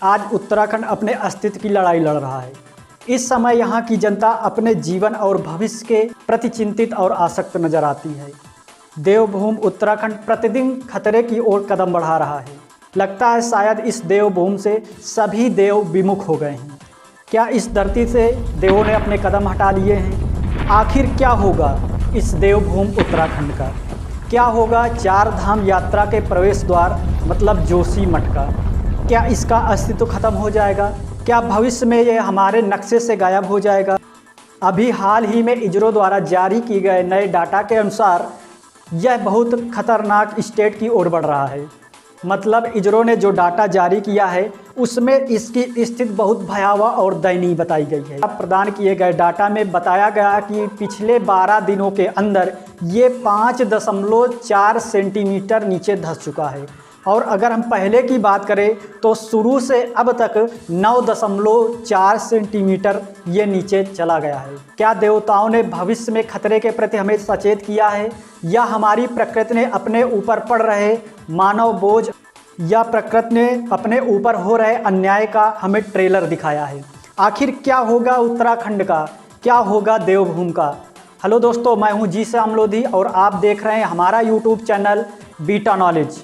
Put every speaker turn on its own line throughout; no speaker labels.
आज उत्तराखंड अपने अस्तित्व की लड़ाई लड़ रहा है। इस समय यहाँ की जनता अपने जीवन और भविष्य के प्रति चिंतित और आसक्त नजर आती है। देवभूमि उत्तराखंड प्रतिदिन खतरे की ओर कदम बढ़ा रहा है। लगता है शायद इस देवभूमि से सभी देव विमुख हो गए हैं। क्या इस धरती से देवों ने अपने कदम हटा लिए हैं? आखिर क्या होगा इस देवभूमि उत्तराखंड का? क्या होगा चार धाम यात्रा के प्रवेश द्वार मतलब जोशीमठ का? क्या इसका अस्तित्व खत्म हो जाएगा? क्या भविष्य में यह हमारे नक्शे से गायब हो जाएगा? अभी हाल ही में इजरो द्वारा जारी किए गए नए डाटा के अनुसार यह बहुत खतरनाक स्टेट की ओर बढ़ रहा है। मतलब इजरो ने जो डाटा जारी किया है उसमें इसकी स्थिति बहुत भयावह और दयनीय बताई गई है। प्रदान किए गए डाटा में बताया गया कि पिछले 12 दिनों के अंदर ये 5.4 सेंटीमीटर नीचे धंस चुका है। और अगर हम पहले की बात करें तो शुरू से अब तक 9.4 सेंटीमीटर ये नीचे चला गया है। क्या देवताओं ने भविष्य में खतरे के प्रति हमें सचेत किया है, या हमारी प्रकृति ने अपने ऊपर पड़ रहे मानव बोझ या प्रकृति ने अपने ऊपर हो रहे अन्याय का हमें ट्रेलर दिखाया है? आखिर क्या होगा उत्तराखंड का, क्या होगा देवभूमि का? हेलो दोस्तों, मैं हूं जी श्याम लोधी और आप देख रहे हैं हमारा यूट्यूब चैनल बीटा नॉलेज।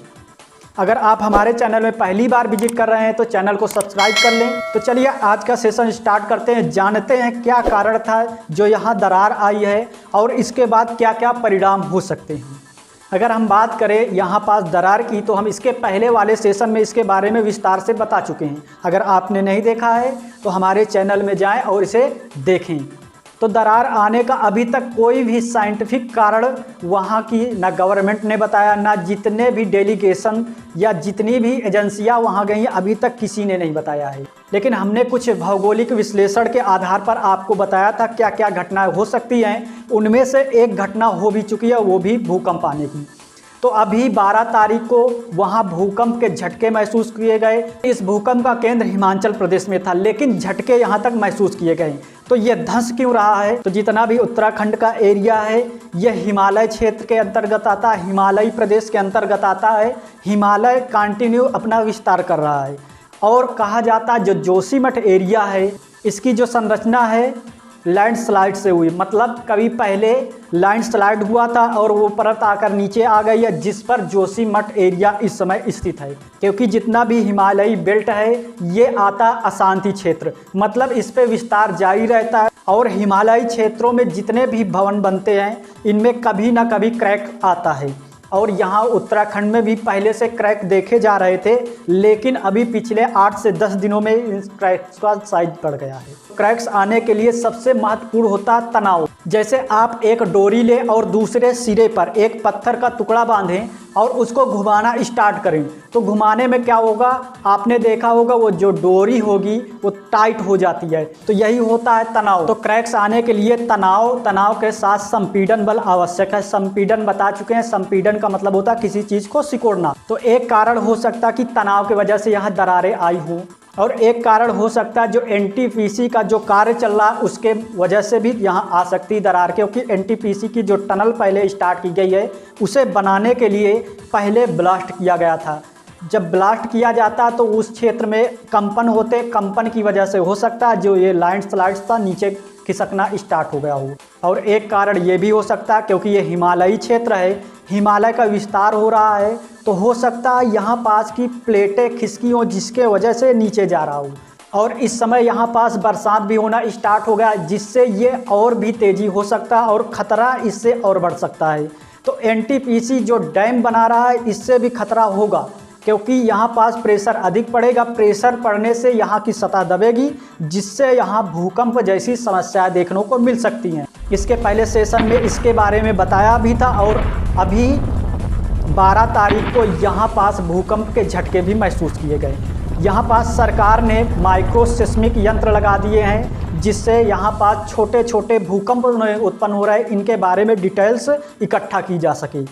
अगर आप हमारे चैनल में पहली बार विजिट कर रहे हैं तो चैनल को सब्सक्राइब कर लें। तो चलिए आज का सेशन स्टार्ट करते हैं। जानते हैं क्या कारण था जो यहाँ दरार आई है और इसके बाद क्या क्या परिणाम हो सकते हैं। अगर हम बात करें यहाँ पास दरार की तो हम इसके पहले वाले सेशन में इसके बारे में विस्तार से बता चुके हैं। अगर आपने नहीं देखा है तो हमारे चैनल में जाएं और इसे देखें। तो दरार आने का अभी तक कोई भी साइंटिफिक कारण वहाँ की ना गवर्नमेंट ने बताया, ना जितने भी डेलीगेशन या जितनी भी एजेंसियाँ वहाँ गई हैं अभी तक किसी ने नहीं बताया है। लेकिन हमने कुछ भौगोलिक विश्लेषण के आधार पर आपको बताया था क्या क्या घटनाएं हो सकती हैं। उनमें से एक घटना हो भी चुकी है, वो भी भूकंप आने की। तो अभी 12 तारीख को वहाँ भूकंप के झटके महसूस किए गए। इस भूकंप का केंद्र हिमाचल प्रदेश में था, लेकिन झटके यहाँ तक महसूस किए गए। तो ये धंस क्यों रहा है? तो जितना भी उत्तराखंड का एरिया है यह हिमालय क्षेत्र के अंतर्गत आता है, हिमालयी प्रदेश के अंतर्गत आता है। हिमालय कंटिन्यू अपना विस्तार कर रहा है। और कहा जाता है जो जोशीमठ एरिया है इसकी जो संरचना है लैंडस्लाइड से हुई। मतलब कभी पहले लैंडस्लाइड हुआ था और वो परत आकर नीचे आ गई है, जिस पर जोशीमठ एरिया इस समय स्थित है। क्योंकि जितना भी हिमालयी बेल्ट है ये आता अशांति क्षेत्र, मतलब इस पे विस्तार जारी रहता है। और हिमालयी क्षेत्रों में जितने भी भवन बनते हैं इनमें कभी ना कभी क्रैक आता है। और यहाँ उत्तराखंड में भी पहले से क्रैक देखे जा रहे थे, लेकिन अभी पिछले 8 से 10 दिनों में इन क्रैक्स का साइज बढ़ गया है। क्रैक्स आने के लिए सबसे महत्वपूर्ण होता तनाव। जैसे आप एक डोरी ले और दूसरे सिरे पर एक पत्थर का टुकड़ा बांधें और उसको घुमाना स्टार्ट करें, तो घुमाने में क्या होगा आपने देखा होगा, वो जो डोरी होगी वो टाइट हो जाती है। तो यही होता है तनाव। तो क्रैक्स आने के लिए तनाव के साथ संपीड़न बल आवश्यक है। संपीड़न बता चुके हैं, संपीड़न का मतलब होता है किसी चीज को सिकोड़ना। तो एक कारण हो सकता है कि तनाव की वजह से यहाँ दरारें आई हों, और एक कारण हो सकता है जो एनटीपीसी का जो कार्य चल रहा है उसके वजह से भी यहाँ आ सकती है दरार, क्योंकि एनटीपीसी की जो टनल पहले स्टार्ट की गई है उसे बनाने के लिए पहले ब्लास्ट किया गया था। जब ब्लास्ट किया जाता तो उस क्षेत्र में कंपन होते, कंपन की वजह से हो सकता है जो ये लैंडस्लाइड्स था नीचे खिसकना स्टार्ट हो गया हो। और एक कारण ये भी हो सकता है क्योंकि ये हिमालयी क्षेत्र है, हिमालय का विस्तार हो रहा है, तो हो सकता है यहाँ पास की प्लेटें खिसकी हों जिसके वजह से नीचे जा रहा हो। और इस समय यहाँ पास बरसात भी होना स्टार्ट हो गया जिससे ये और भी तेज़ी हो सकता है और ख़तरा इससे और बढ़ सकता है। तो एनटीपीसी जो डैम बना रहा है इससे भी खतरा होगा, क्योंकि यहाँ पास प्रेशर अधिक पड़ेगा। प्रेशर पड़ने से यहाँ की सतह दबेगी, जिससे यहाँ भूकंप जैसी समस्याएं देखने को मिल सकती हैं। इसके पहले सेशन में इसके बारे में बताया भी था। और अभी 12 तारीख को यहाँ पास भूकंप के झटके भी महसूस किए गए। यहाँ पास सरकार ने माइक्रोसिस्मिक यंत्र लगा दिए हैं, जिससे यहाँ पास छोटे छोटे भूकंप उत्पन्न हो रहे हैं, इनके बारे में डिटेल्स इकट्ठा की जा सके।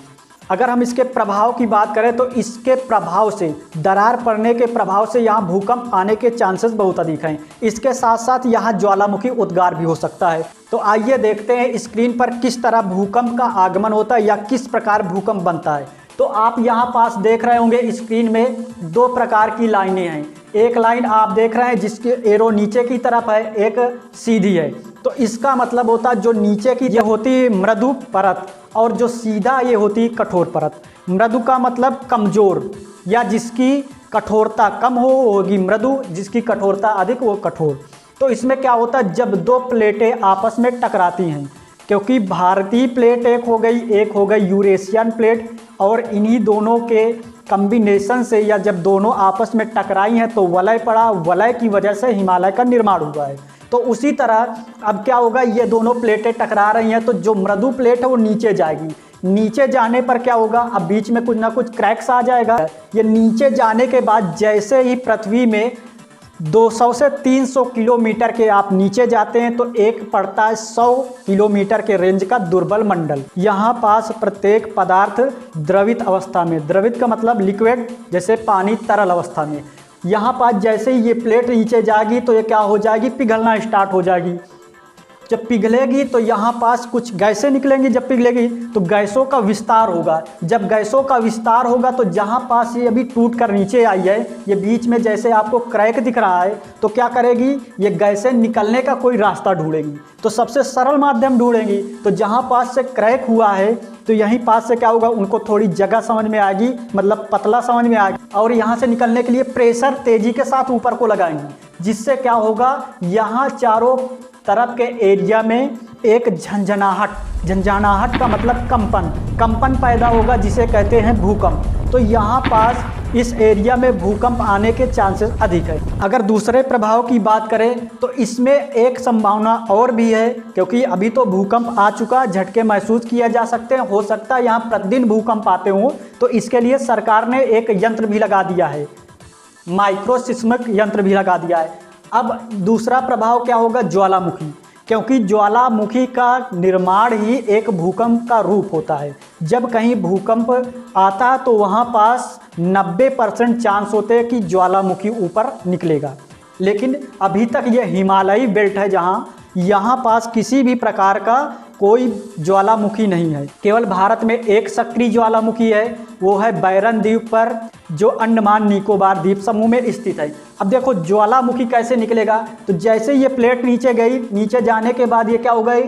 अगर हम इसके प्रभाव की बात करें तो इसके प्रभाव से, दरार पड़ने के प्रभाव से यहाँ भूकंप आने के चांसेस बहुत अधिक हैं। इसके साथ साथ यहाँ ज्वालामुखी उद्गार भी हो सकता है। तो आइए देखते हैं स्क्रीन पर किस तरह भूकंप का आगमन होता है या किस प्रकार भूकंप बनता है। तो आप यहाँ पास देख रहे होंगे स्क्रीन में 2 प्रकार की लाइनें हैं। एक लाइन आप देख रहे हैं जिसकी एरो नीचे की तरफ है, एक सीधी है, तो इसका मतलब होता है जो नीचे की ये होती मृदु परत और जो सीधा ये होती कठोर परत। मृदु का मतलब कमज़ोर या जिसकी कठोरता कम हो होगी मृदु, जिसकी कठोरता अधिक वो कठोर। तो इसमें क्या होता है जब दो प्लेटें आपस में टकराती हैं, क्योंकि भारतीय प्लेट एक हो गई यूरेशियन प्लेट, और इन्हीं दोनों के कम्बिनेशन से या जब दोनों आपस में टकराई हैं तो वलय पड़ा, वलय की वजह से हिमालय का निर्माण हुआ है। तो उसी तरह अब क्या होगा, ये दोनों प्लेटें टकरा रही हैं तो जो मृदु प्लेट है वो नीचे जाएगी। नीचे जाने पर क्या होगा, अब बीच में कुछ ना कुछ क्रैक्स आ जाएगा। ये नीचे जाने के बाद जैसे ही पृथ्वी में 200 से 300 किलोमीटर के आप नीचे जाते हैं तो एक पड़ता है 100 किलोमीटर के रेंज का दुर्बल मंडल। यहाँ पास प्रत्येक पदार्थ द्रवित अवस्था में, द्रवित का मतलब लिक्विड, जैसे पानी तरल अवस्था में, यहाँ पास जैसे ही ये प्लेट नीचे जाएगी तो ये क्या हो जाएगी, पिघलना स्टार्ट हो जाएगी। जब पिघलेगी तो यहाँ पास कुछ गैसें निकलेंगी, जब पिघलेगी तो गैसों का विस्तार होगा। जब गैसों का विस्तार होगा तो जहाँ पास ये अभी टूट कर नीचे आई है, ये बीच में जैसे आपको क्रैक दिख रहा है, तो क्या करेगी, ये गैसें निकलने का कोई रास्ता ढूंढेंगी, तो सबसे सरल माध्यम ढूंढेंगी। तो जहाँ पास से क्रैक हुआ है तो यहीं पास से क्या होगा, उनको थोड़ी जगह समझ में आएगी, मतलब पतला समझ में आएगी, और यहाँ से निकलने के लिए प्रेशर तेज़ी के साथ ऊपर को लगाएंगी, जिससे क्या होगा, यहाँ चारों तरफ के एरिया में एक झंझनाहट का मतलब कंपन पैदा होगा, जिसे कहते हैं भूकंप। तो यहाँ पास इस एरिया में भूकंप आने के चांसेस अधिक है। अगर दूसरे प्रभाव की बात करें तो इसमें एक संभावना और भी है, क्योंकि अभी तो भूकंप आ चुका, झटके महसूस किए जा सकते हैं, हो सकता है यहाँ प्रतिदिन भूकंप आते हों, तो इसके लिए सरकार ने एक यंत्र भी लगा दिया है, माइक्रोसिस्मिक यंत्र भी लगा दिया है। अब दूसरा प्रभाव क्या होगा, ज्वालामुखी, क्योंकि ज्वालामुखी का निर्माण ही एक भूकंप का रूप होता है। जब कहीं भूकंप आता है तो वहाँ पास 90% चांस होते हैं कि ज्वालामुखी ऊपर निकलेगा, लेकिन अभी तक ये हिमालयी बेल्ट है जहाँ यहाँ पास किसी भी प्रकार का कोई ज्वालामुखी नहीं है। केवल भारत में एक सक्रिय ज्वालामुखी है, वो है बैरन द्वीप पर, जो अंडमान निकोबार द्वीप समूह में स्थित है। अब देखो ज्वालामुखी कैसे निकलेगा, तो जैसे ये प्लेट नीचे गई, नीचे जाने के बाद ये क्या हो गई,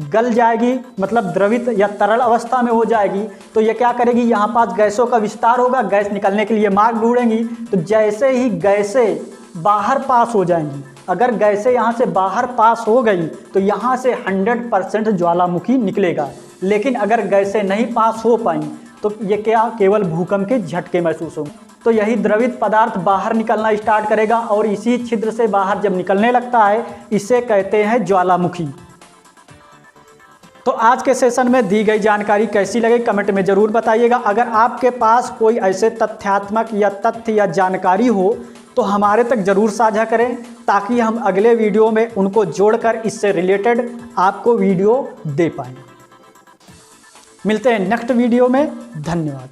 गल जाएगी, मतलब द्रवित या तरल अवस्था में हो जाएगी। तो ये क्या करेगी, यहाँ पास गैसों का विस्तार होगा, गैस निकलने के लिए मार्ग ढूंढेंगी। तो जैसे ही गैसें बाहर पास हो जाएंगी, अगर गैसें यहाँ से बाहर पास हो गई तो यहाँ से 100% ज्वालामुखी निकलेगा। लेकिन अगर गैसें नहीं पास हो पाई तो ये क्या, केवल भूकंप के झटके महसूस होंगे। तो यही द्रवित पदार्थ बाहर निकलना स्टार्ट करेगा, और इसी छिद्र से बाहर जब निकलने लगता है, इसे कहते हैं ज्वालामुखी। तो आज के सेशन में दी गई जानकारी कैसी लगी कमेंट में ज़रूर बताइएगा। अगर आपके पास कोई ऐसे तथ्यात्मक या तथ्य या जानकारी हो तो हमारे तक ज़रूर साझा करें, ताकि हम अगले वीडियो में उनको जोड़कर इससे रिलेटेड आपको वीडियो दे पाएँ। मिलते हैं नेक्स्ट वीडियो में, धन्यवाद।